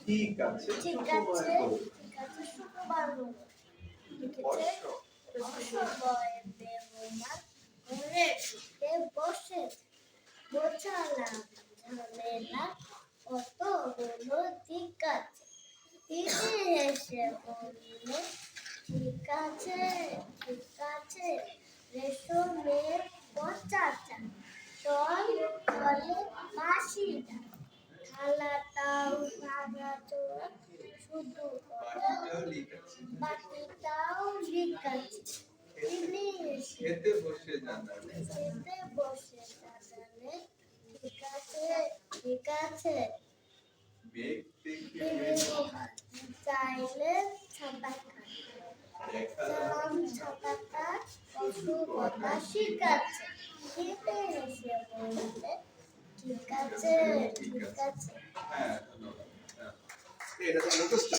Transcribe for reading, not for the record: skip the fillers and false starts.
ঠিক আছে, ঠিক আছে, ঠিক আছে, শুক্রবার হলো। লিখেছে অসময়ে বেহুমার ঘরে ঢুকে বসে গোছালাম ঝামেলা কত হলো ঠিক আছে। তিনি এসে বললে ঠিক আছে, ঠিক আছে, রেশমের পচাটা চল চলে মাসি থালাটাও ভাঙা চোরা শুধু বাকিটাও লিখাচ্ছে। তিনি খেতে বসে জানালে খেতে বসে জানালে ঠিক আছে, ঠিক আছে, মেঘ দেখে চাইলে ছাতা খায় যেমন ছাতাটা কত কথা শিখাচ্ছে। খেতে এসে বললে ঠিক আছে, ঠিক আছে। হ্যাঁ ধন্যবাদ। এটা তো মুখস্থ